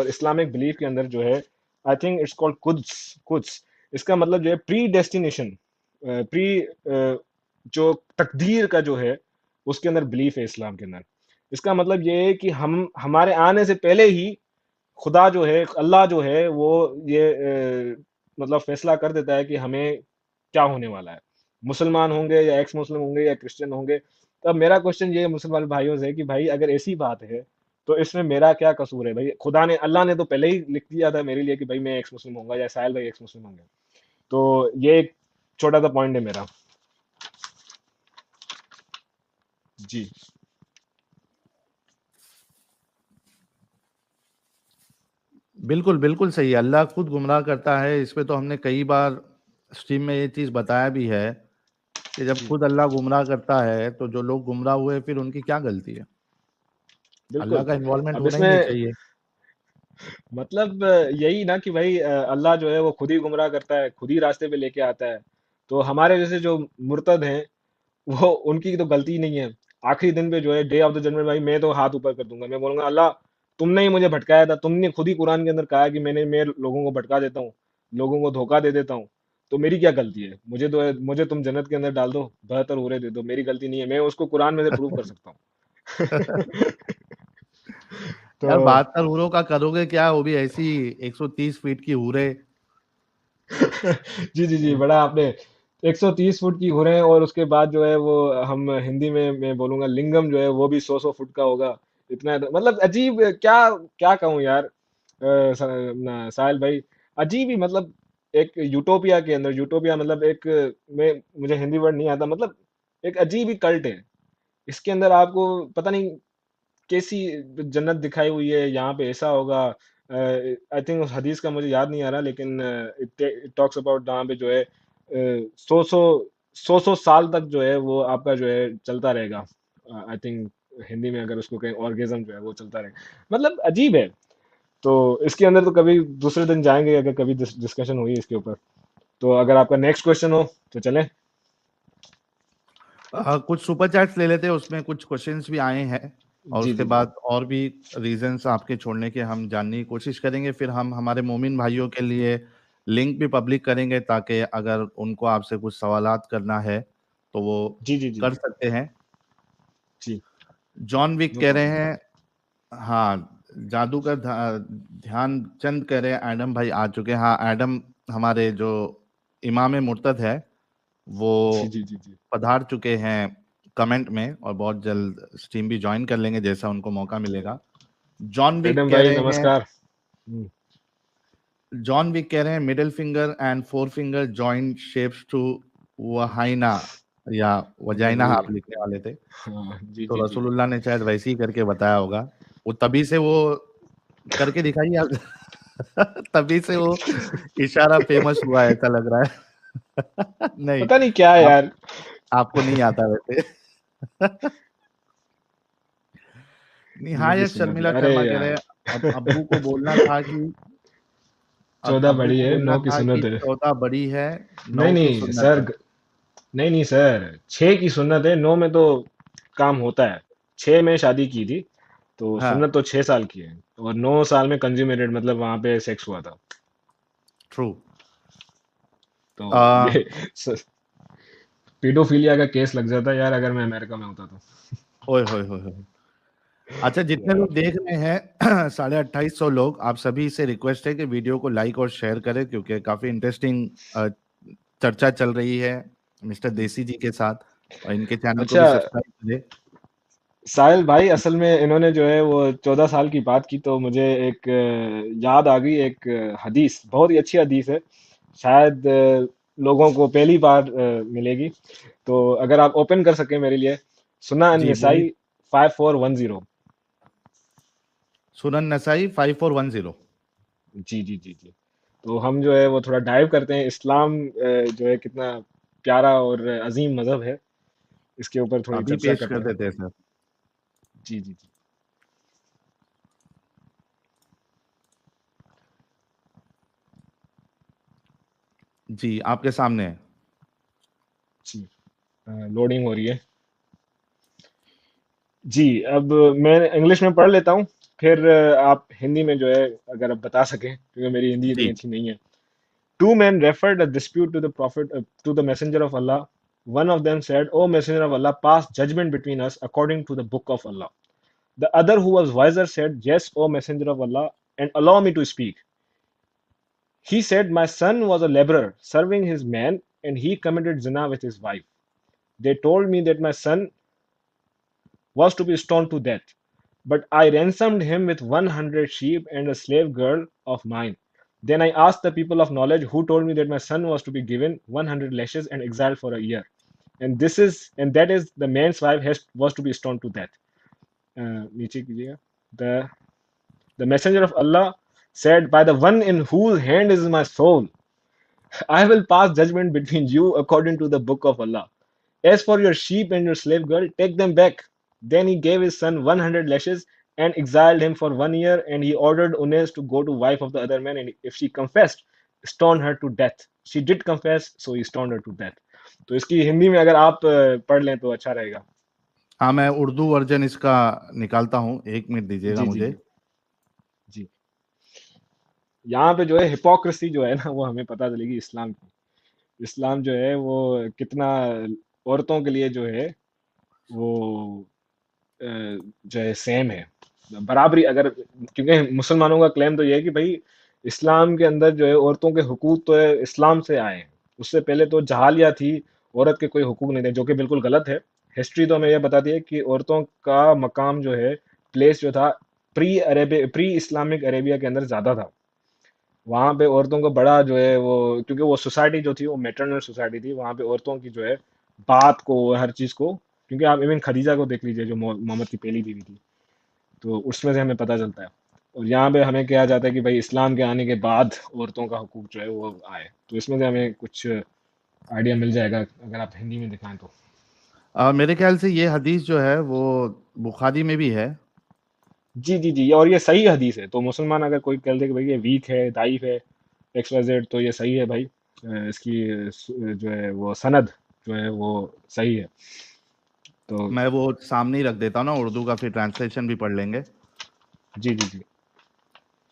اور Islamic belief کے اندر جو ہے آئی تھنک اٹس کالڈ قدس. اس کا مطلب جو ہے پری ڈیسٹینیشن، پری جو تقدیر کا جو ہے اس کے اندر بلیف ہے اسلام کے اندر. اس کا مطلب یہ ہے کہ ہمارے آنے سے پہلے ہی خدا جو ہے، اللہ جو ہے وہ یہ مطلب فیصلہ کر دیتا ہے کہ ہمیں کیا ہونے والا ہے، مسلمان ہوں گے یا ایکس مسلم ہوں گے یا کرسچن ہوں گے. تو اب میرا کوشچن یہ مسلمان بھائیوں سے ہے کہ بھائی اگر ایسی بات ہے تو اس میں میرا کیا قصور ہے؟ بھائی خدا نے، اللہ نے تو پہلے ہی لکھ دیا تھا میرے لیے کہ بھائی میں ایکس مسلم ہوں گا یا ساحل بھائی ایکس مسلم ہوں گے. تو یہ ایک چھوٹا سا پوائنٹ ہے میرا. جی بالکل بالکل صحیح. اللہ خود گمراہ کرتا ہے. اس پہ تو ہم نے کئی بار اسٹریم میں یہ چیز بتایا بھی ہے کہ جب جی خود اللہ گمراہ کرتا ہے تو جو لوگ گمراہ ہوئے پھر ان کی کیا غلطی ہے؟ اللہ بالکل. کا انوالومنٹ اب ہونا اس ہی نہیں میں چاہیے. مطلب یہی نا کہ بھائی اللہ جو ہے وہ خود ہی گمراہ کرتا ہے، خود ہی راستے پہ لے کے آتا ہے. تو ہمارے جیسے جو مرتد ہیں وہ ان کی تو غلطی نہیں ہے. آخری دن پہ جو ہے ڈے آف دا ججمنٹ، بھائی میں تو ہاتھ اوپر کر دوں گا، میں بولوں گا اللہ تم نے ہی مجھے بھٹکایا تھا، تم نے خود ہی قرآن کے اندر کہا کہ میں لوگوں کو بھٹکا دیتا ہوں، لوگوں کو دھوکہ دے دیتا ہوں، تو میری کیا غلطی ہے؟ مجھے تم جنت کے اندر ڈال دو، بہتر ہو رہے دے دو، میری غلطی نہیں ہے، میں اس کو قرآن میں سے پروف کر سکتا ہوں. تو یار 72 حوروں کا کرو گے کیا؟ وہ بھی ایسی 130 فیٹ کی حورے. جی جی جی، بڑا آپ نے 130 فٹ کی ہو رہے ہیں، اور اس کے بعد جو ہے وہ ہم ہندی میں بولوں گا لنگم جو ہے وہ بھی 100 فٹ کا ہوگا. اتنا مطلب عجیب، کیا کیا کہوں یار ساحل بھائی، عجیب ہی مطلب ایک یوٹوپیا کے اندر، یوٹوپیا مطلب ایک، مجھے ہندی ورڈ نہیں آتا، مطلب ایک عجیب ہی کلٹ ہے. اس کے اندر آپ کو پتہ نہیں کیسی جنت دکھائی ہوئی ہے، یہاں پہ ایسا ہوگا. آئی تھنک اس حدیث کا مجھے یاد نہیں آ رہا، لیکن ٹاکس اباؤٹ جہاں پہ جو ہے سو سو سو سال تک جو ہے وہ آپ کا جو ہے چلتا رہے گا. آئی تھنک ہندی میں اگر اس کو کہیں orgasm جو ہے وہ چلتا رہے گا، مطلب عجیب ہے. تو اس کے اندر تو کبھی دوسرے دن جائیں گے اگر کبھی ڈسکشن ہوئی اس کے اوپر. تو اگر آپ کا نیکسٹ کوشچن ہو تو چلیں. کچھ سپر چیٹس لے لیتے ہیں، اس میں کچھ کوشچنس بھی آئے ہیں اور جی اس کے جی جی بعد اور بھی ریزنس آپ کے چھوڑنے کے ہم جاننے کی کوشش کریں گے. پھر ہم ہمارے مومن بھائیوں کے لیے لنک بھی پبلک کریں گے تاکہ اگر ان کو آپ سے کچھ سوالات کرنا ہے تو وہ جی جی جی کر سکتے ہیں. جی جان وک نو کہہ رہے پرابلم. ہیں، ہاں جادوگر دھیان چند کہہ رہے ہیں ایڈم بھائی آ چکے ہیں. ہاں ایڈم ہمارے جو امام مرتد ہے وہ جی جی جی جی پدھار چکے ہیں کمنٹ میں، اور بہت جلد اسٹریم بھی جوائن کر لیں گے جیسا ان کو موقع ملے گا. جان وک ایڈم کہہ بھائی رہے ہیں، نمسکار. جان وک کہہ رہے ہیں middle finger and four finger joint shapes to وہائنا یا وجائنا، جی آپ لکھنے والے تھے ہاں جی جی تو جی رسول اللہ نے شاید ویسے ہی کر کے بتایا ہوگا. وہ تبھی سے وہ کر کے دکھائیے آپ. تبھی سے وہ اشارہ فیمس ہوا ہے ایسا لگ رہا ہے. نہیں پتہ نہیں کیا ہے آپ یار. آپ کو نہیں آتا ویسے. نبی نہایت سنت ہے. شرمیلا ارے شرما کہہ یار رہے ہیں ابو کو بولنا تھا کہ 14 ابو بڑی کو ہے بولنا 9 کی تھا کہ سنت ہے. 14 بڑی ہے نہیں 9 کی نہیں سنت سر، ہے. نہیں نہیں سر، 6 کی سنت ہے، 9 میں تو کام ہوتا ہے. 6 میں شادی کی تھی تو ہاں سنت تو 6 سال کی ہے، اور 9 سال میں کنزیومیٹڈ مطلب وہاں پہ سیکس ہوا تھا. ٹرو. تو یہ پیڈوفیلیا کا کیس لگ جاتا یار اگر میں امریکہ میں ہوتا تو. اوئے ہوئے ہوئے ہوئے. اچھا جتنے لوگ دیکھ رہے ہیں 2850 لوگ، آپ سبھی سے ریکویسٹ ہے کہ ویڈیو کو لائک اور شیئر کریں کیونکہ کافی انٹرسٹنگ چرچا چل رہی ہے مسٹر دیسی جی کے ساتھ، اور ان کے چینل کو بھی اچھا سبسکرائب کریں. ساحل بھائی، اصل میں انہوں نے جو ہے وہ 14 سال کی بات کی تو مجھے ایک یاد آ گئی، ایک حدیث، بہت ہی اچھی حدیث ہے، شاید لوگوں کو پہلی بار ملے گی. تو اگر آپ اوپن کر سکیں میرے لیے، سنن جی بولیے. النسائی 5410. سنن نسائی 5410. جی جی جی جی. تو ہم جو ہے وہ تھوڑا ڈائیو کرتے ہیں، اسلام جو ہے کتنا پیارا اور عظیم مذہب ہے، اس کے اوپر تھوڑی ابھی چرچا پیش کرتے کر ہیں. دیتے ہیں سر. جی جی جی. جی آپ کے سامنے ہے. جی لوڈنگ ہو رہی ہے. جی اب میں انگلش میں پڑھ لیتا ہوں، پھر آپ ہندی میں جو ہے اگر آپ بتا سکیں کیونکہ میری ہندی اتنی جی اچھی نہیں ہے. Two men referred a dispute to the prophet, to the messenger of Allah. One of them said, "O messenger of Allah, pass judgment between us according to the book of Allah." The other, who was wiser, said, "Yes, O messenger of Allah, and allow me to speak." He said, "My son was a laborer serving his man, and he committed zina with his wife. They told me that my son was to be stoned to death. But I ransomed him with 100 sheep and a slave girl of mine. Then I asked the people of knowledge, who told me that my son was to be given 100 lashes and exiled for a year. And that is the man's wife was to be stoned to death." نیچے کیجیے گا. The the messenger of Allah said, "By the one in whose hand is my soul, I will pass judgment between you according to the book of Allah. As for your sheep and your slave girl, take them back." Then he gave his son 100 lashes and exiled him for 1 year, and he ordered Unes to go to wife of the other man, and if she confessed, stone her to death. She did confess, so he stoned her to death. تو اس کی ہندی میں اگر آپ پڑھ لیں تو اچھا رہے گا. ہاں میں اردو ورژن اس کا نکالتا ہوں, 1 منٹ دیجیے گا جی جی مجھے. جی جی. یہاں پہ جو ہے ہپوکریسی جو ہے نا وہ ہمیں پتہ چلے گی اسلام کی. اسلام جو ہے وہ کتنا عورتوں کے لیے جو ہے وہ جو ہے سیم ہے, برابری. اگر کیونکہ مسلمانوں کا کلیم تو یہ ہے کہ بھائی اسلام کے اندر جو ہے عورتوں کے حقوق تو ہے اسلام سے آئے ہیں. اس سے پہلے تو جہالیہ تھی, عورت کے کوئی حقوق نہیں تھے, جو کہ بالکل غلط ہے. ہسٹری تو ہمیں یہ بتاتی ہے کہ عورتوں کا مقام جو ہے, پلیس جو تھا, پری اسلامک عربیہ کے اندر زیادہ تھا. وہاں پہ عورتوں کو بڑا جو ہے وہ, کیونکہ وہ سوسائٹی جو تھی وہ میٹرنل سوسائٹی تھی, وہاں پہ عورتوں کی جو ہے بات کو, ہر چیز کو, کیونکہ آپ ایون خدیجہ کو دیکھ لیجئے جو محمد کی پہلی بیوی تھی, تو اس میں سے ہمیں پتہ چلتا ہے. اور یہاں پہ ہمیں کہا جاتا ہے کہ بھائی اسلام کے آنے کے بعد عورتوں کا حقوق جو ہے وہ آئے, تو اس میں سے ہمیں کچھ آئیڈیا مل جائے گا اگر آپ ہندی میں دکھائیں تو. میرے خیال سے یہ حدیث جو ہے وہ بخاری میں بھی ہے. جی جی جی, اور یہ صحیح حدیث ہے. تو مسلمان اگر کوئی کہہ دے کہ بھائی یہ ویک ہے, ضعیف ہے, ایکس وائی زیڈ, تو یہ صحیح ہے بھائی. اس کی جو ہے وہ سند جو ہے وہ صحیح ہے. تو میں وہ سامنے ہی رکھ دیتا ہوں نا اردو کا, پھر ٹرانسلیشن بھی پڑھ لیں گے. جی جی جی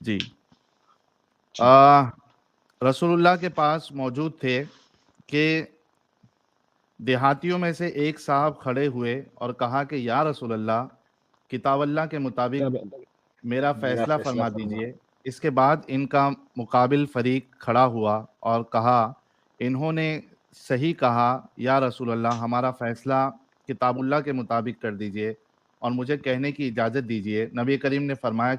جی. ٹھیک ہے. رسول اللہ کے پاس موجود تھے کہ دیہاتیوں میں سے ایک صاحب کھڑے ہوئے اور کہا کہ یا رسول اللہ, کتاب اللہ کے مطابق تب میرا میرا فیصلہ فیصلہ فرما فرما. دیجئے. اس کے بعد ان کا مقابل فریق کھڑا ہوا اور کہا, انہوں نے صحیح کہا یا رسول اللہ, ہمارا فیصلہ کتاب اللہ کے مطابق کر دیجئے اور مجھے کہنے کی اجازت دیجئے. نبی کریم نے فرمایا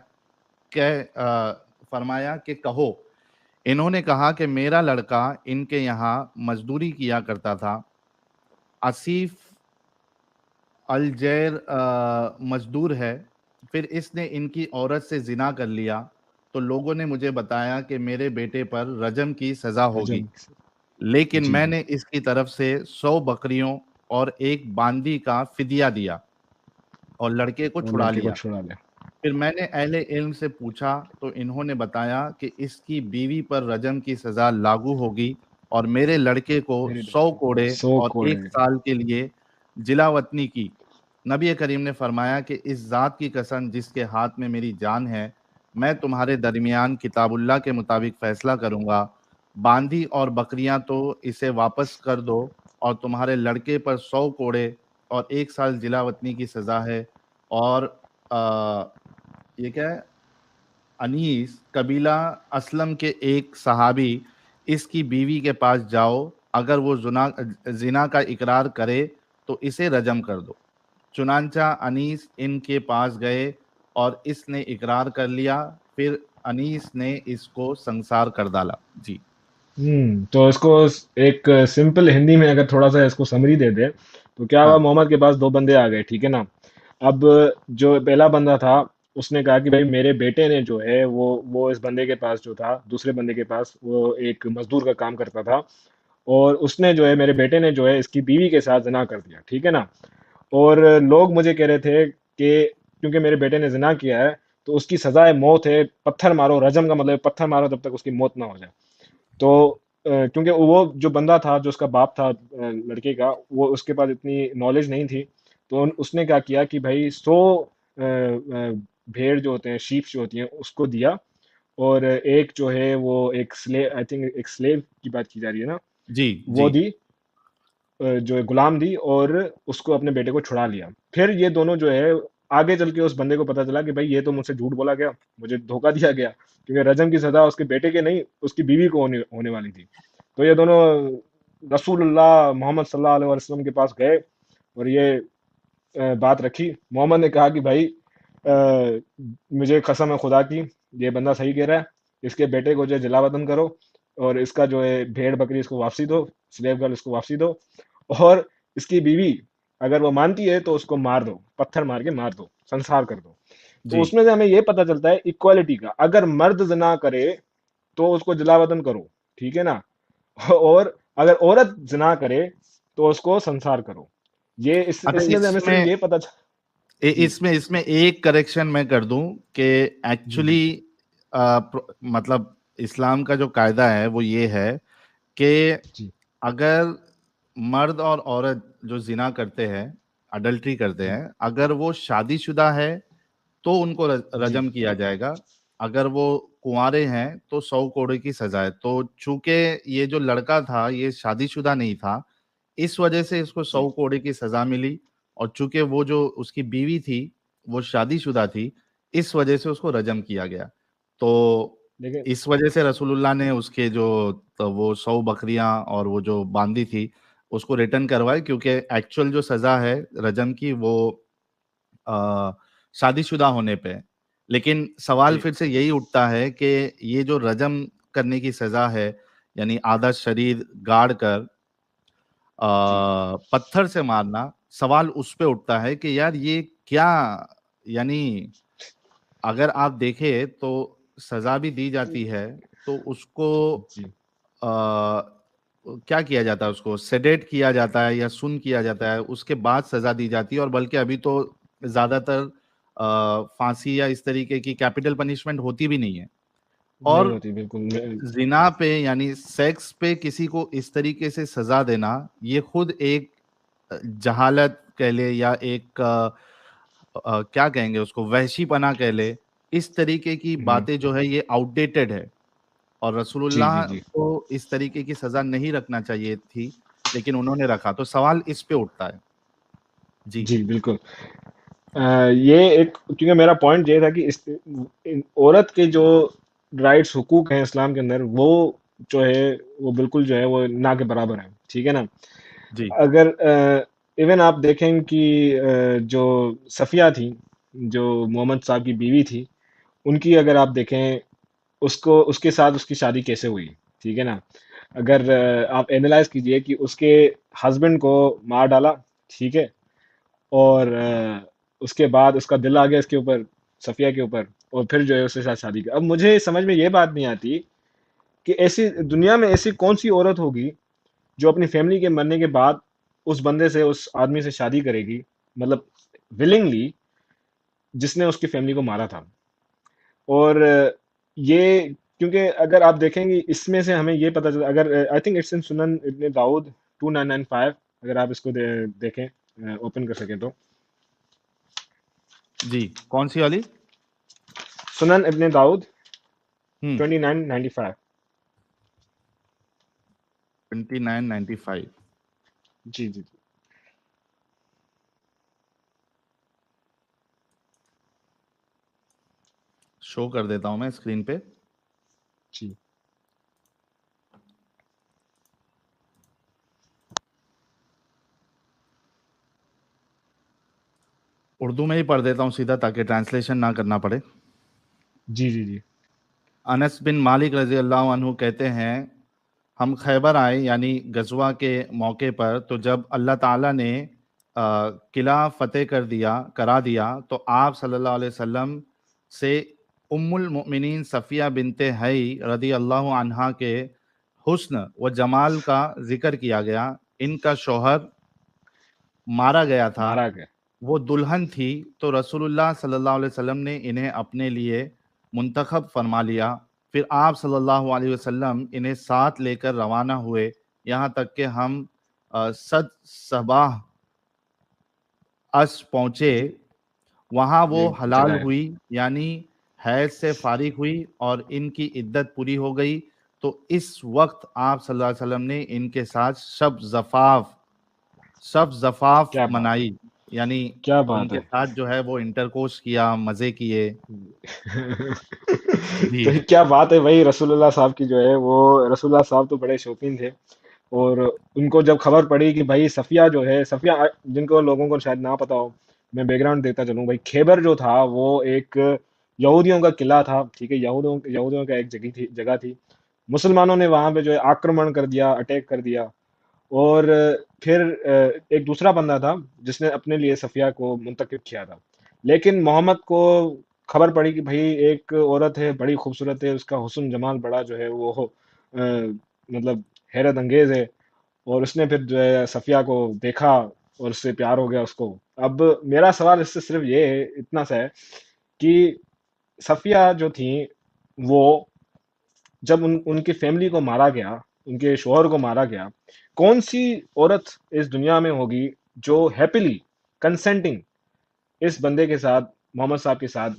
کہ کہو. انہوں نے کہا کہ میرا لڑکا ان کے یہاں مزدوری کیا کرتا تھا, آصف الجیر مزدور ہے. پھر اس نے ان کی عورت سے زنا کر لیا, تو لوگوں نے مجھے بتایا کہ میرے بیٹے پر رجم کی سزا ہوگی, رجم. لیکن جی میں جی. نے اس کی طرف سے 100 بکریوں اور ایک باندی کا فدیہ دیا اور لڑکے کو اور چھڑا لڑکے کو لیا. چھڑا لیا. پھر میں نے اہل علم سے پوچھا تو انہوں نے بتایا کہ اس کی بیوی پر رجم کی سزا لاگو ہوگی اور میرے لڑکے کو میرے 100 بیٹے کوڑے 100 اور کوڑے. 1 سال کے لیے جلا وطنی کی. نبی کریم نے فرمایا کہ اس ذات کی قسم جس کے ہاتھ میں میری جان ہے, میں تمہارے درمیان کتاب اللہ کے مطابق فیصلہ کروں گا. باندھی اور بکریاں تو اسے واپس کر دو, اور تمہارے لڑکے پر 100 کوڑے اور 1 سال جلا وطنی کی سزا ہے. اور یہ کیا ہے, انیس قبیلہ اسلم کے ایک صحابی, اس کی بیوی کے پاس جاؤ, اگر وہ زنا کا اقرار کرے تو اسے رجم کر دو. چنانچہ انیس ان کے پاس گئے اور اس نے اقرار کر لیا. پھر انیس نے اس کو سنسار کر ڈالا. جی تو اس کو ایک سمپل ہندی میں اگر تھوڑا سا اس کو سمری دے دے تو کیا ہوا, ہاں محمد کے پاس 2 بندے آ گئے, ٹھیک ہے نا. اب جو پہلا بندہ تھا اس نے کہا کہ بھائی میرے بیٹے نے جو ہے وہ اس بندے کے پاس جو تھا, دوسرے بندے کے پاس, وہ ایک مزدور کا کام کرتا تھا, اور اس نے جو ہے میرے بیٹے نے جو ہے اس کی بیوی کے ساتھ زنا کر دیا, ٹھیک ہے نا. اور لوگ مجھے کہہ رہے تھے کہ کیونکہ میرے بیٹے نے زنا کیا ہے تو اس کی سزا موت ہے, پتھر مارو. رجم کا مطلب پتھر مارو جب تک اس کی موت نہ ہو جائے. تو کیونکہ وہ جو بندہ تھا, جو اس کا باپ تھا لڑکے کا, وہ اس کے پاس اتنی نالج نہیں تھی, تو اس نے کیا کیا کہ بھائی 100 بھیڑ جو ہوتے ہیں، شیپ جو ہوتی ہیں، اس کو دیا، اور ایک جو ہے وہ ایک سلیو، آئی تھنک ایک سلیو کی بات کی جا رہی ہے نا، جی وہ جی دی، جو ہے غلام دی، اور اس کو اپنے بیٹے کو چھڑا لیا. پھر یہ دونوں جو ہے آگے چل کے اس بندے کو پتا چلا کہ بھائی یہ تو مجھ سے جھوٹ بولا گیا، مجھے دھوکہ دیا گیا، کیونکہ رجم کی سزا اس کے بیٹے کے نہیں، اس کی بیوی کو ہونے والی تھی. تو یہ دونوں رسول اللہ محمد صلی اللہ علیہ وسلم کے پاس گئے، اور یہ بات رکھی. محمد نے کہا کہ بھائی مجھے قسم ہے خدا کی، یہ بندہ صحیح کہہ رہا ہے، اس کے بیٹے کو جو ہے جلا وطن کرو، اور اس کا جو ہے بھیڑ بکری اس کو واپسی دو، سلیو گرل اس کو واپسی دو، اور اس کی بیوی اگر وہ مانتی ہے تو اس کو مار دو، پتھر مار کے مار دو، سنسار کر دو. تو جی. اس میں سے ہمیں یہ پتا چلتا ہے ایکوالٹی کا. اگر مرد زنا کرے تو اس کو جلا وطن کرو، ٹھیک ہے نا، اور اگر عورت زنا کرے تو اس کو سنسار کرو. یہ اچھا اس میں سے ہمیں صرف یہ پتا جی اس میں ایک کریکشن میں کر دوں کہ جی جی ایکچولی مطلب اسلام کا جو قاعدہ ہے وہ یہ ہے کہ جی اگر مرد اور عورت جو زنا کرتے ہیں، اڈلٹری کرتے جی ہیں، اگر وہ شادی شدہ ہے تو ان کو جی رجم کیا جائے گا. اگر وہ کنوارے ہیں تو 100 کوڑے کی سزا ہے. تو چونکہ یہ جو لڑکا تھا یہ شادی شدہ نہیں تھا، اس وجہ سے اس کو جی 100 کوڑے کی سزا ملی. اور چونکہ وہ جو اس کی بیوی تھی وہ شادی شدہ تھی، اس وجہ سے اس کو رجم کیا گیا. تو لیکن اس وجہ سے رسول اللہ نے اس کے جو وہ 100 بکریاں اور وہ جو باندھی تھی اس کو ریٹرن کروائی، کیونکہ ایکچوئل جو سزا ہے رجم کی وہ شادی شدہ ہونے پہ. لیکن سوال جی پھر سے یہی اٹھتا ہے کہ یہ جو رجم کرنے کی سزا ہے، یعنی آدھا شریر گاڑ کر جی پتھر سے مارنا، سوال اس پہ اٹھتا ہے کہ یار یہ کیا، یعنی اگر آپ دیکھیں تو سزا بھی دی جاتی ہے تو اس کو جی کیا کیا جاتا ہے، اس کو سیڈیٹ کیا جاتا ہے یا سن کیا جاتا ہے، اس کے بعد سزا دی جاتی ہے. اور بلکہ ابھی تو زیادہ تر پھانسی یا اس طریقے کی کیپٹل پنشمنٹ ہوتی بھی نہیں ہے. اور نہیں ہوتی بالکل. زنا پہ یعنی سیکس پہ کسی کو اس طریقے سے سزا دینا، یہ خود ایک جہالت کہہ لے یا ایک کیا کہیں گے اس کو، وحشی پنا کہہ لے. اس طریقے کی باتیں جو ہے یہ آؤٹ ڈیٹڈ ہے، اور رسول جی جی اللہ جی کو اس طریقے کی سزا نہیں رکھنا چاہیے تھی، لیکن انہوں نے رکھا. تو سوال اس پہ اٹھتا ہے. جی جی بالکل. یہ ایک، کیونکہ میرا پوائنٹ یہ تھا کہ عورت کے جو رائٹس، حقوق ہیں اسلام کے اندر، وہ جو ہے وہ بالکل جو ہے وہ نہ کے برابر ہیں، ٹھیک ہے نا. جی اگر ایون آپ دیکھیں کہ جو صفیہ تھی، جو محمد صاحب کی بیوی تھی، ان کی اگر آپ دیکھیں، اس کے ساتھ اس کی شادی کیسے ہوئی، ٹھیک ہے نا. اگر آپ اینالائز کیجئے کہ اس کے ہسبینڈ کو مار ڈالا، ٹھیک ہے، اور اس کے بعد اس کا دل آ گیا اس کے اوپر، صفیہ کے اوپر، اور پھر جو ہے اس کے ساتھ شادی کی. اب مجھے سمجھ میں یہ بات نہیں آتی کہ ایسی دنیا میں ایسی کون سی عورت ہوگی جو اپنی فیملی کے مرنے کے بعد اس بندے سے، اس آدمی سے شادی کرے گی، مطلب ولنگلی، جس نے اس کی فیملی کو مارا تھا. اور یہ، کیونکہ اگر آپ دیکھیں گے اس میں سے ہمیں یہ پتہ چلتا، اگر آئی تھنک اٹس ان سنن ابن داؤد 2995، اگر آپ اس کو دیکھیں، اوپن کر سکیں تو. جی کون سی والی؟ سنن ابن داؤد ہوں 2995. 2995. جی جی جی شو کر دیتا ہوں میں اسکرین پہ. جی اردو میں ہی پڑھ دیتا ہوں سیدھا تاکہ ٹرانسلیشن نہ کرنا پڑے. جی جی جی انس بن مالک رضی اللہ عنہ کہتے ہیں ہم خیبر آئے یعنی غزوہ کے موقع پر، تو جب اللہ تعالیٰ نے قلعہ فتح کرا دیا تو آپ صلی اللہ علیہ وسلم سے ام المؤمنین صفیہ بنت حی رضی اللہ عنہا کے حسن و جمال کا ذکر کیا گیا. ان کا شوہر مارا گیا تھا، مارا گیا. وہ دلہن تھی، تو رسول اللہ صلی اللہ علیہ وسلم نے انہیں اپنے لیے منتخب فرما لیا. پھر آپ صلی اللہ علیہ وسلم انہیں ساتھ لے کر روانہ ہوئے، یہاں تک کہ ہم صد صباح اس پہنچے. جی وہاں وہ جی حلال چلا ہے. ہوئی، یعنی حیض سے فارغ ہوئی اور ان کی عدت پوری ہو گئی، تو اس وقت آپ صلی اللہ علیہ وسلم نے ان کے ساتھ شب زفاف کیا بات ہے, منائی، یعنی کیا ان بات کے ہے. ساتھ جو ہے وہ انٹرکورس کیا، مزے کیے. تو جی کیا بات ہے, وہی رسول اللہ صاحب کی جو ہے وہ, رسول اللہ صاحب تو بڑے شوقین تھے. اور ان کو جب خبر پڑی کہ بھائی صفیہ جو ہے, صفیہ جن کو لوگوں کو شاید نہ پتا ہو, میں بیک گراؤنڈ دیتا چلوں بھائی. خیبر جو تھا وہ ایک یہودیوں کا قلعہ تھا, ٹھیک ہے, یہودیوں کا ایک جگہ تھی. مسلمانوں نے وہاں پہ جو ہے آکرمن کر دیا, اٹیک کر دیا. اور پھر ایک دوسرا بندہ تھا جس نے اپنے لیے صفیہ کو منتخب کیا تھا. لیکن محمد کو خبر پڑی کہ بھائی ایک عورت ہے, بڑی خوبصورت ہے, اس کا حسن جمال بڑا جو ہے وہ مطلب حیرت انگیز ہے. اور اس نے پھر جو ہے صفیہ کو دیکھا اور اس سے پیار ہو گیا اس کو. اب میرا سوال اس سے صرف یہ ہے, اتنا سا ہے کہ صفیہ جو تھیں وہ جب ان کی فیملی کو مارا گیا, ان کے شوہر کو مارا گیا, کون سی عورت اس دنیا میں ہوگی جو ہیپیلی کنسنٹنگ اس بندے کے ساتھ, محمد صاحب کے ساتھ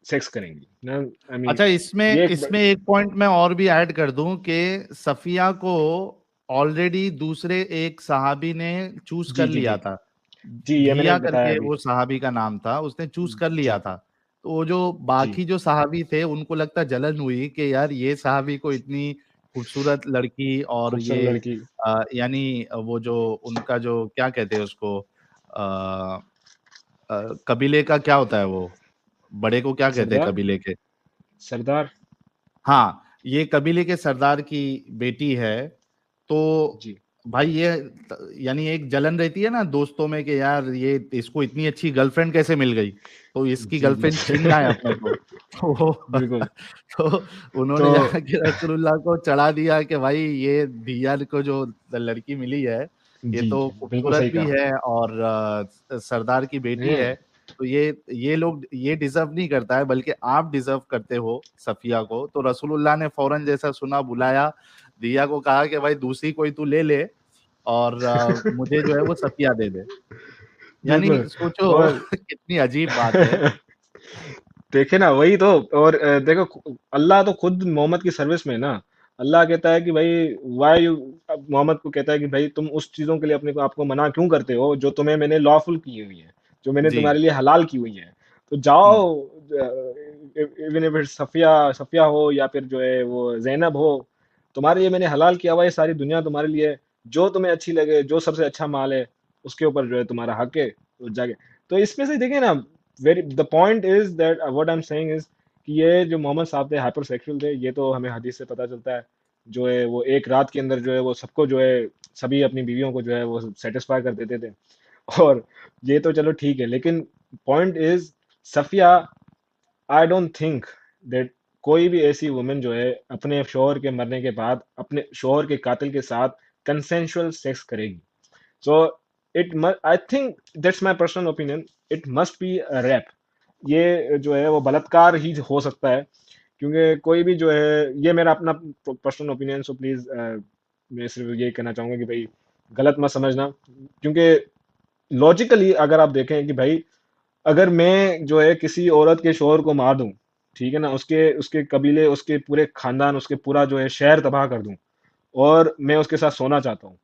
سیکس کریں گی؟ I mean, اچھا، اس میں یہ ایک پوائنٹ میں اور بھی ایڈ کر دوں کہ صفیہ کو آلریڈی دوسرے ایک صحابی نے چوز جی کر جی لیا جی تھا، جی, یہ میں نے دھیا کر بتایا کے ابھی. وہ صحابی کا نام تھا، اس نے چوز کر لیا جی تھا. تو وہ جو جی, باقی جو صحابی تھے ان کو لگتا جلن ہوئی کہ یار یہ صحابی کو اتنی خوبصورت لڑکی اور خوبصورت یہ لڑکی. یعنی وہ جو ان کا جو کیا کہتے ہیں اس کو قبیلے کا کیا ہوتا ہے، وہ بڑے کو کیا کہتے ہیں سردار, قبیلے کے؟ سردار. ہاں، یہ قبیلے کے سردار کی بیٹی ہے. تو جی بھائی یہ یعنی ایک جلن رہتی ہے نا دوستوں میں کہ یار یہ اس کو اتنی اچھی گرل فرینڈ کیسے مل گئی، تو اس کی جی گرل جی. فرینڈ چھیننا ہے اپنے کو. تو بالکل. تو انہوں تو نے جا کے رسول اللہ کو چڑھا دیا کہ بھائی یہ دھیا کو جو لڑکی ملی ہے یہ جی تو بالکل خوبصورت صحیح بھی کہا. ہے اور سردار کی بیٹی ہوں, ہے. تو یہ لوگ یہ ڈیزرو نہیں کرتا ہے، بلکہ آپ ڈیزرو کرتے ہو صفیہ کو. تو رسول اللہ نے فوراً جیسا سنا بلایا دیا کو، کہا کہ بھائی دوسری کوئی تو لے لے اور مجھے جو ہے وہ صفیہ دے دے. یعنی بالکل. سوچو اور کتنی عجیب بات ہے. دیکھے نا, وہی تو. اور دیکھو, اللہ تو خود محمد کی سروس میں ہے نا. اللہ کہتا ہے کہ بھائی وائی, محمد کو کہتا ہے کہ بھائی تم اس چیزوں کے لیے اپنے کو آپ کو منع کیوں کرتے ہو جو تمہیں میں نے لافل کی ہوئی ہے, جو میں نے جی. تمہارے لیے حلال کی ہوئی ہے. تو ہوں. جاؤ, ایون اف صفیہ ہو یا پھر جو ہے وہ زینب ہو, تمہارے لیے میں نے حلال کیا ہوا ہے ساری دنیا تمہارے لیے. جو تمہیں اچھی لگے, جو سب سے اچھا مال ہے اس کے اوپر جو ہے تمہارا حق ہے. جا کے تو اس میں سے دیکھیں نا, the point is that what I am saying is کہ یہ جو محمد صاحب تھے ہائپر سیکشل تھے, یہ تو ہمیں حدیث سے پتہ چلتا ہے. جو ہے وہ ایک رات کے اندر جو ہے وہ سب کو جو ہے, سبھی اپنی بیویوں کو جو ہے وہ سیٹسفائی کر دیتے تھے. اور یہ تو چلو ٹھیک ہے, لیکن point is Safia, I don't think that کوئی بھی ایسی وومن جو ہے اپنے شوہر کے مرنے کے بعد اپنے شوہر کے قاتل کے ساتھ کنسینشول سیکس کرے گی. So I think that's my personal opinion, it must be rape. یہ جو ہے وہ بلاತ್کار ہی ہو سکتا ہے, کیونکہ کوئی بھی جو ہے, یہ میرا اپنا پرسنل اوپینین, سو پلیز میں صرف یہ کہنا چاہوں گا کہ بھائی غلط مت سمجھنا. کیونکہ لاجیکلی اگر آپ دیکھیں کہ بھائی اگر میں جو ہے کسی عورت کے شوہر کو مار دوں, ٹھیک ہے نا, اس کے قبیلے, اس کے پورے خاندان, اس کے پورا جو ہے شہر تباہ کر دوں, اور میں اس کے ساتھ سونا چاہتا ہوں,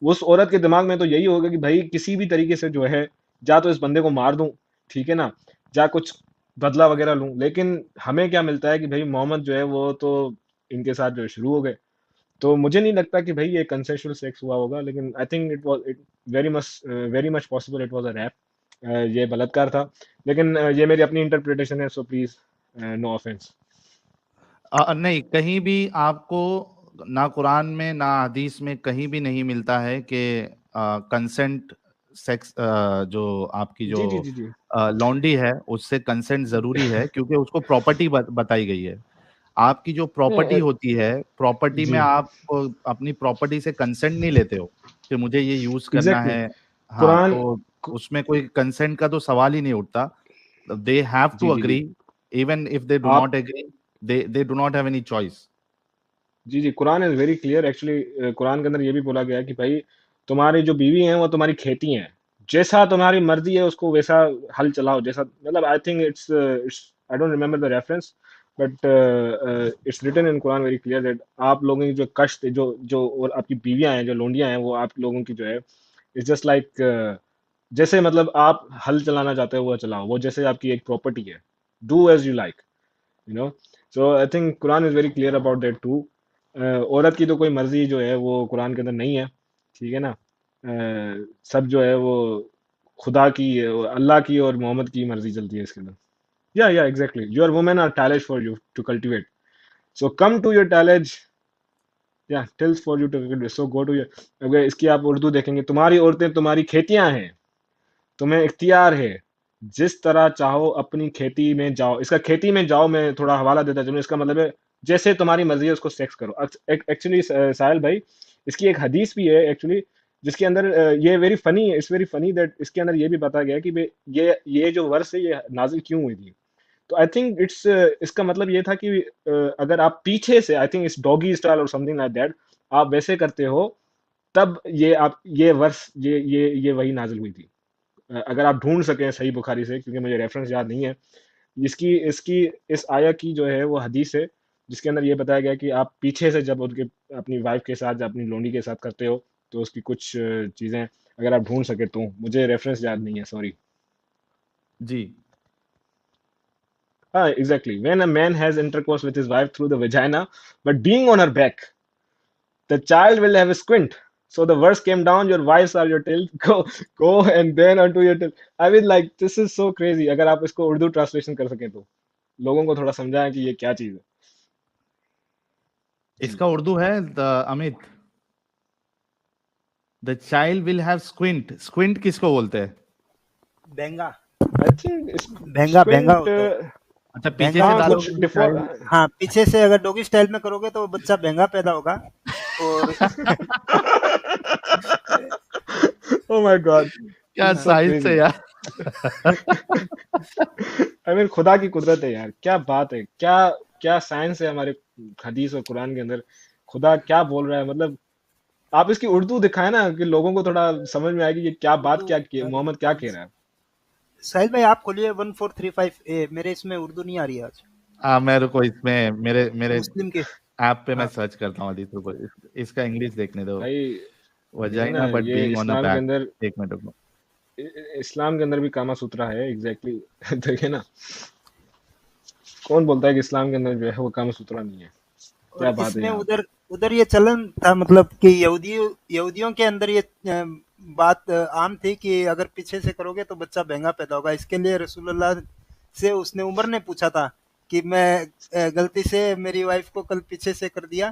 اس عورت کے دماغ میں تو یہی ہوگا کہ بھائی کسی بھی طریقے سے جو ہے جا تو اس بندے کو مار دوں, ٹھیک ہے نا, جا کچھ بدلہ وغیرہ لوں. لیکن ہمیں کیا ملتا ہے کہ بھائی محمد جو ہے وہ تو ان کے ساتھ جو ہے شروع ہو گئے. تو مجھے نہیں لگتا کہ بھائی یہ کنسنشول سیکس ہوا ہوگا, لیکن I think it was very much possible it was a rape. یہ بلاತ್کار تھا, لیکن یہ میری اپنی انٹرپریٹیشن ہے, سو پلیز نو آفینس. نہیں، کہیں بھی آپ کو نہ قرآن میں نہ حدیث میں کہیں بھی نہیں ملتا ہے کہ کنسنٹ سیکس جو آپ کی جو جی جی جی جی لانڈی ہے اس سے کنسنٹ ضروری ہے، کیونکہ اس کو پراپرٹی بتائی گئی ہے. آپ کی جو پراپرٹی ہوتی ہے، پراپرٹی میں جی آپ اپنی پراپرٹی سے کنسنٹ نہیں لیتے ہو کہ مجھے یہ یوز کرنا ایگزیکٹلی. ہے. ہاں، قرآن. تو اس میں کوئی کنسنٹ کا تو سوال ہی نہیں اٹھتا. دے ہیو جی ٹو جی جی agree. Even if they do آپ. Not agree, they do not have any choice. جی جی, Quran is very clear actually. قرآن کے اندر یہ بھی بولا گیا ہے کہ بھائی تمہاری جو بیوی ہیں وہ تمہاری کھیتی ہیں, جیسا تمہاری مرضی ہے اس کو ویسا حل چلاؤ، جیسا مطلب I think it's I don't remember the reference but it's written in Quran very clear that آپ لوگوں کی جو کشت جو جو اور آپ کی بیویاں ہیں جو لونڈیاں ہیں وہ آپ لوگوں کی جو ہے اٹس جسٹ لائک جیسے مطلب آپ ہل چلانا چاہتے ہو وہ چلاؤ، وہ جیسے آپ کی ایک پراپرٹی ہے، do as you like you know. So I think Quran is very clear about that too. عورت کی تو کوئی مرضی جو ہے وہ قرآن کے اندر نہیں ہے، ٹھیک ہے نا. سب جو ہے وہ خدا کی، اللہ کی اور محمد کی مرضی چلتی ہے اس کے اندر. یا exactly your women are talent for you to cultivate. So come to your talent یا tilth for you to cultivate. So go to your. اگر اس کی آپ اردو دیکھیں گے، تمہاری عورتیں تمہاری کھیتیاں ہیں، تمہیں اختیار ہے، جس طرح چاہو اپنی کھیتی میں جاؤ. اس کا کھیتی میں جاؤ میں تھوڑا حوالہ دیتا چلوں. اس کا مطلب ہے جیسے تمہاری مرضی ہے اس کو سیکس کرو. ایکچولی ساحل بھائی اس کی ایک حدیث بھی ہے ایکچولی جس کے اندر یہ very funny, it's very funny that اس کے اندر یہ بھی بتایا گیا کہ یہ جو ورس ہے یہ نازل کیوں ہوئی تھی. تو آئی تھنک اٹس اس کا مطلب یہ تھا کہ اگر آپ پیچھے سے آئی تھنک اس ڈوگی اسٹائل اور سم تھنگ لائک دیٹ آپ ویسے کرتے ہو تب یہ آپ یہ ورس یہ وہی نازل ہوئی تھی. اگر آپ ڈھونڈ سکیں صحیح بخاری سے، کیونکہ مجھے ریفرنس یاد نہیں ہے، اس آیا کی جو ہے وہ حدیث ہے جس کے اندر یہ بتایا گیا کہ آپ پیچھے سے جب ان کے اپنی وائف کے ساتھ اپنی لونڈی کے ساتھ کرتے ہو تو اس کی کچھ چیزیں اگر آپ ڈھونڈ سکے تو. مجھے ریفرنس یاد نہیں ہے، سوری. جی ہاں exactly when a man has intercourse with his wife through the vagina but being on her back the child will have a squint. So the verse came down, your wives are your tail, go and then unto your tail. I mean like this is so crazy. اگر آپ اس کو Urdu translation کر سکیں تو لوگوں کو تھوڑا سمجھائیں کہ یہ کیا چیز ہے. اس کا اردو ہے امت، the child will have squint. squint کس کو بولتے ہیں؟ بینگا I think بینگا بینگا squint اچھا پیچھے بینگا سے ہاں ڈالو کچھ گے تو child... ہاں پیچھے سے اگر ڈوگی سٹائل میں کرو گے تو بچہ بینگا پیدا ہوگا. اور oh my god کیا this is so سائنس ہے crazy. یار. I mean خدا کی قدرت ہے یار، کیا بات ہے، کیا سائنس ہے ہمارے حدیث اور قرآن کے اندر. خدا کیا بول رہا ہے، مطلب آپ اس کی اردو دکھائیں نا کہ لوگوں کو تھوڑا سمجھ میں آئے کہ یہ کیا بات اردو محمد کیا کہہ رہا ہے. ساحل بھائی آپ کھولیے 1435A. میرے اس میں اردو نہیں آ رہی ہے آج. میرے کو اس میں میرے مسلم کے ایپ پہ میں ہاں سرچ کرتا ہوں حدیث کو. اس کا انگلش دیکھنے دو. بھائی دیکھیں نا وجائنا بٹ یہ بینگ آن اے اسلام کے بیک. اندر، ایک منٹ رکو. اسلام کے اندر بھی کاما سوترا ہے ایگزیکٹلی. دیکھیں نا کون بولتا ہے کہ اسلام کے اندر جو ہے وہ کاما سوترا نہیں ہے. اور کیا اس بات ہے میں یہاں پہ. ادھر یہ چلن تھا مطلب کہ یہودیوں کے اندر یہ بات عام تھی کہ اگر پیچھے سے کرو گے تو بچہ بینگا پیدا ہوگا. اس کے لیے رسول اللہ سے اس نے عمر نے پوچھا تھا کہ میں غلطی سے میری وائف کو کل پیچھے سے کر دیا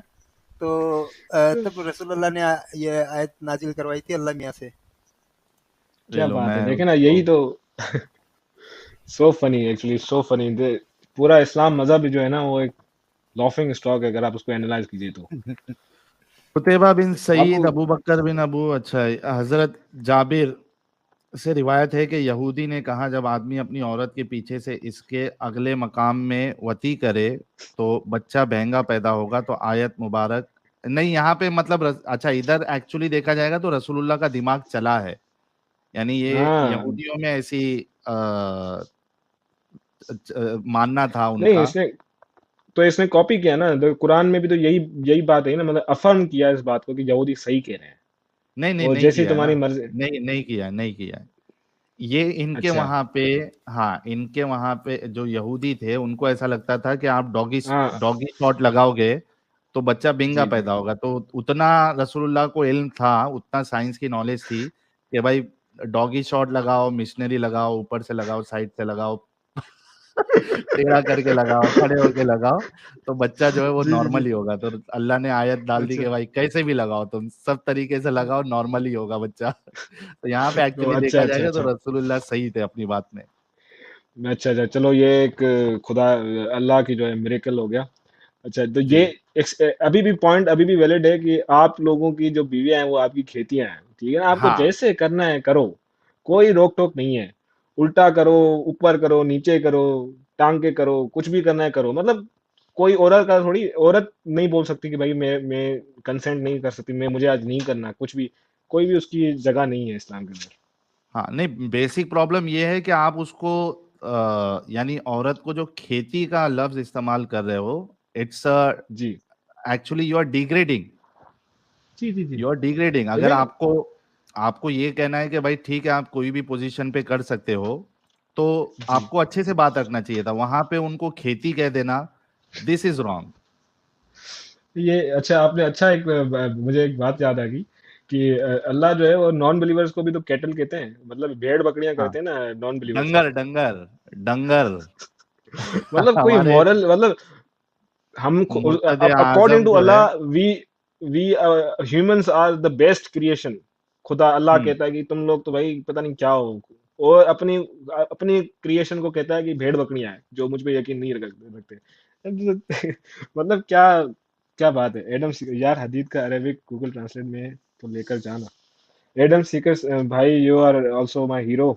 تو تب رسول اللہ نے یہ آیت نازل کروائی تھی اللہ میاں سے. لے کیا لو بات ہے، میں دیکھیں نا یہی تو سو فنی ایکچولی سو فنی. پورا اسلام مذہب جو ہے نا وہ ایک لافنگ اسٹاک ہے اگر آپ اس کو اینالائز کیجیے تو. قتیبہ بن آپ سعید کو ابو بکر بن ابو اچھا حضرت جابر سے روایت ہے کہ یہودی نے کہا جب آدمی اپنی عورت کے پیچھے سے اس کے اگلے مقام میں وطی کرے تو بچہ بہنگا پیدا ہوگا. تو آیت مبارک نہیں یہاں پہ مطلب اچھا ادھر ایکچولی دیکھا جائے گا تو رسول اللہ کا دماغ چلا ہے، یعنی یہ ہاں یہودیوں میں ایسی ماننا تھا ان نہیں کا. اس نے کاپی کیا نا تو قرآن میں بھی تو یہی بات ہے نا، مطلب افرم کیا اس بات کو کہ یہودی صحیح کہہ رہے ہیں نہیں اور نہیں جیسی کیا ہے نا. تمہاری مرضی. نہیں کیا. یہ ان کے اچھا وہاں پہ ہاں ان کے وہاں پہ جو یہودی تھے ان کو ایسا لگتا تھا کہ آپ ڈوگی ہاں شاٹ لگاؤ گے تو بچہ بنگا جی پیدا ہوگا. تو اتنا رسول اللہ کو علم تھا، اتنا سائنس کی نالج تھی کہ بھائی ڈوگی شاٹ لگاؤ، مشنری لگاؤ، اوپر سے لگاؤ، سائڈ سے لگاؤ، ٹیڑھا کر کے لگاؤ، کھڑے ہو کے لگاؤ تو بچہ جو ہے وہ جی جی جی نارمل ہی ہوگا. تو اللہ نے آیت ڈال دی اچھا کہ بھائی کیسے بھی لگاؤ تم، سب طریقے سے لگاؤ، نارمل ہی ہوگا بچہ. تو یہاں پہ ایکچولی اچھا دیکھا اچھا جائے گا اچھا تو رسول اللہ صحیح تھے اپنی بات میں. اچھا اچھا چلو یہ ایک خدا اللہ کی جو ہے میریکل ہو گیا. اچھا تو جی یہ ابھی بھی پوائنٹ ابھی بھی ویلڈ ہے کہ آپ لوگوں کی جو بیویاں ہیں وہ آپ کی کھیتیاں ہیں، ٹھیک ہے نا. آپ کو ہاں جیسے کرنا ہے کرو، کوئی روک ٹوک نہیں ہے. الٹا کرو، اوپر کرو، نیچے کرو، ٹانگ کے کرو، کچھ بھی کرنا ہے کرو. مطلب کوئی عورت کا تھوڑی عورت نہیں بول سکتی کہ بھائی میں کنسنٹ نہیں کر سکتی، مجھے آج نہیں کرنا کچھ بھی. کوئی بھی اس کی جگہ نہیں ہے اسلام کے اندر. ہاں نہیں بیسک پرابلم یہ ہے کہ آپ اس کو یعنی عورت کو جو کھیتی کا لفظ استعمال کر رہے ہو اٹس جی ایکچولی یو آر ڈیگریڈنگ جی جی جی یو آر ڈیگریڈنگ. اگر ایون آپ کو یہ کہنا ہے کہ بھائی ٹھیک ہے آپ کوئی بھی پوزیشن پہ کر سکتے ہو تو جی آپ کو اچھے سے بات رکھنا چاہیے تھا. وہاں پہ ان کو کھیتی کہہ دینا دس از رانگ. یہ اچھا آپ نے اچھا ایک مجھے ایک بات یاد آ گئی کہ اللہ جو ہے وہ نان بلیورز کو بھی تو کیٹل کہتے ہیں, مطلب بھیڑ بکریاں ہاں کہتے ہیں نا نان بلیورز کو. ڈنگر ڈنگر ڈنگر مطلب کوئی ہمارے مورل, مطلب ہم مرتد اکارڈنگ اعظم ٹو جو ہے اللہ we humans are the best creation. خدا اللہ کہتا ہے کہ تم لوگ تو بھائی پتہ نہیں کیا ہو, اور اپنی کریشن کو کہتا ہے کہ بھیڑ بکریاں ہیں جو مجھ پہ یقین نہیں رکھتے. مطلب کیا بات ہے. ایڈم یار حدید کا عربک گوگل ٹرانسلیٹ میں تو لے کر جانا. ایڈم سیکرز بھائی you are also my hero.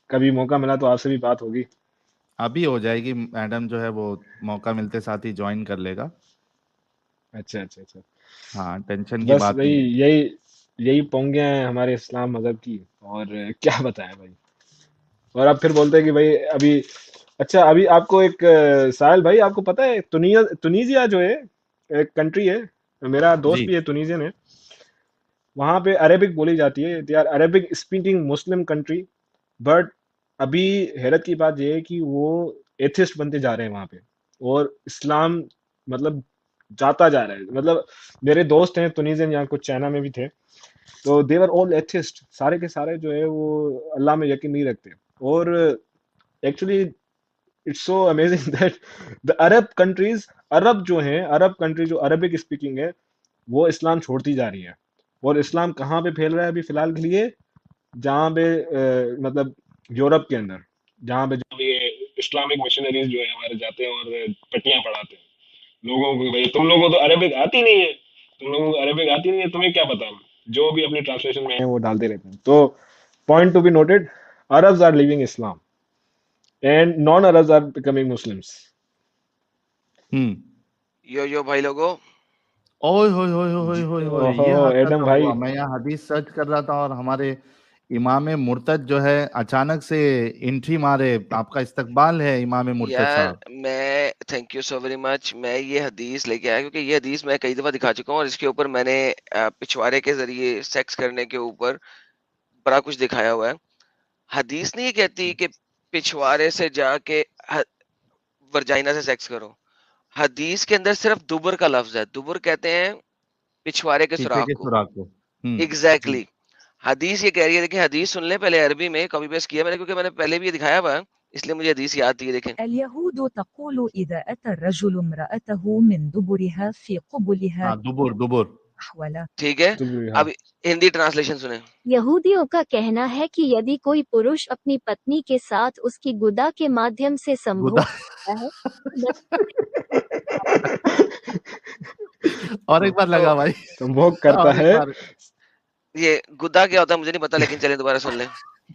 کبھی موقع ملا تو آپ سے بھی بات ہوگی. ابھی ہو جائے گی. میڈم جو ہے وہ موقع ملتے ساتھ ہی جوائن کر لے گا. اچھا اچھا اچھا. ہاں ٹینشن کی بس بات بھائی نہیں ہے. یہی پونگیاں ہیں ہمارے اسلام مذہب کی, اور کیا بتائیں بھائی. اور آپ پھر بولتے ہیں کہ بھائی ابھی اچھا ابھی آپ کو ایک ساحل بھائی آپ کو پتا ہے تنیزیا جو ہے ایک کنٹری ہے, میرا دوست جی بھی ہے تنیزین ہے, وہاں پہ عربک بولی جاتی ہے. They are Arabic speaking Muslim country, but ابھی حیرت کی بات یہ ہے کہ وہ ایتھسٹ بنتے جا رہے ہیں وہاں پہ, اور اسلام مطلب جاتا جا رہا ہے. مطلب میرے دوست ہیں تنیزین, یہاں کچھ چائنا میں بھی تھے, تو دے آر آل ایتھسٹ, سارے کے سارے جو ہے وہ اللہ میں یقین نہیں رکھتے. اور actually it's so amazing that the Arab countries, عرب جو ہیں عرب کنٹری جو عربک اسپیکنگ ہے وہ اسلام چھوڑتی جا رہی ہے. اور اسلام کہاں پہ پھیل رہا ہے ابھی فی الحال کے لیے, جہاں پہ مطلب یورپ کے اندر, جہاں پہ جو یہ اسلامک مشنریز جو ہے ہمارے جاتے ہیں اور پٹیاں پڑھاتے ہیں لوگوں کو. بھائی تم لوگوں کو تو عربک آتی نہیں ہے, تم لوگوں کو عربک آتی نہیں ہے, تمہیں کیا پتا, جو بھی اپنی ٹرانسلیشن میں ہے وہ ڈالتے رہتے ہیں. تو point to be noted, Arabs are leaving Islam and non-Arabs are becoming Muslims. You بھائی لوگوں, اوئے ہوئے ہوئے ہوئے ہوئے ہوئے یہ حادثہ ایڈم کب بھائی, ہوا؟ میں یہاں حدیث سرچ کر رہا تھا اور ہمارے امام مرتد جو ہے اچانک سے انٹری مارے. آپ کا استقبال ہے امام مرتد یار صاحب. میں thank you so very much. میں یہ حدیث لے کے آیا کیونکہ یہ حدیث میں کئی دفعہ دکھا چکا ہوں, اور اس کے اوپر میں نے پچھوارے کے ذریعے سیکس کرنے کے اوپر بڑا کچھ دکھایا ہوا ہے. حدیث نہیں یہ کہتی کہ پچھوارے سے جا کے ورجائنا سے سیکس کرو. حدیث کے اندر صرف دبر کا لفظ ہے. دبر کہتے ہیں پچھوارے کے پیچھے سوراخ کے کو. سوراخ کو. ایگزیکٹلی. حدیث یہ کہہ رہی ہے, دیکھیں حدیث سن لیں پہلے, عربی میں کاپی پیسٹ کیا میں نے کیونکہ میں نے پہلے بھی یہ دکھایا ہوا ہے, اس لیے مجھے حدیث یاد تھی. دیکھیں اليهود تقول إذا أتى الرجل امرأته من دبرها في قبلها ہاں دبر. أحول. ٹھیک ہے, اب ہندی ٹرانسلیشن سنیں. یہودیوں کا کہنا ہے کہ یدی کوئی پروش اپنی پتنی کے ساتھ اس کی گدا کے مادھیم سے سمبھوگ کرتا ہے اور ایک بار لگا بھائی, سمبھوگ اور کرتا ایک ہے. بار. یہ گدا کیا ہوتا ہے مجھے نہیں پتا, لیکن چلیں دوبارہ سن لیں.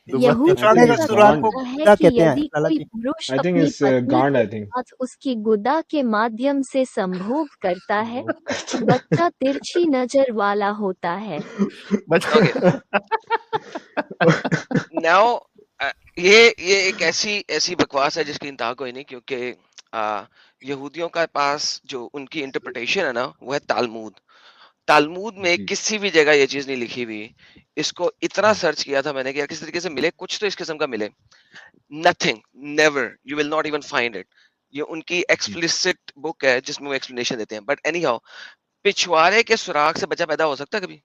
یہودیوں پچھواڑے کا کا سوراخ کو کہنا ہے کیا کہ کہتے ہیں یدی لالا کوئی جی؟ پروش I think اپنی it's پتنی گانڈ, کے I think. ساتھ اس کی گدا کے مادھیم سے سمبھوگ کرتا ہے تو بچہ ترچھی نظر والا ہوتا ہے. اوکے ناؤ یہ ایک ایسی بکواس ہے جس کی انتہا کوئی نہیں, کیونکہ یہودیوں کا پاس جو ان کی انٹرپریٹیشن ہے نا وہ ہے تالمود. تالمود میں کسی بھی جگہ یہ چیز نہیں لکھی ہوئی. اس کو اتنا سرچ کیا تھا میں نے کہ کس طریقے سے ملے, کچھ تو اس قسم کا ملے. Nothing, never, you will not even find it. یہ ان کی ایکسپلسٹ بک ہے جس میں وہ ایکسپلینیشن دیتے ہیں. بٹ اینی ہاؤ, پچھوارے کے سوراخ سے بچہ پیدا ہو سکتا ہے کبھی؟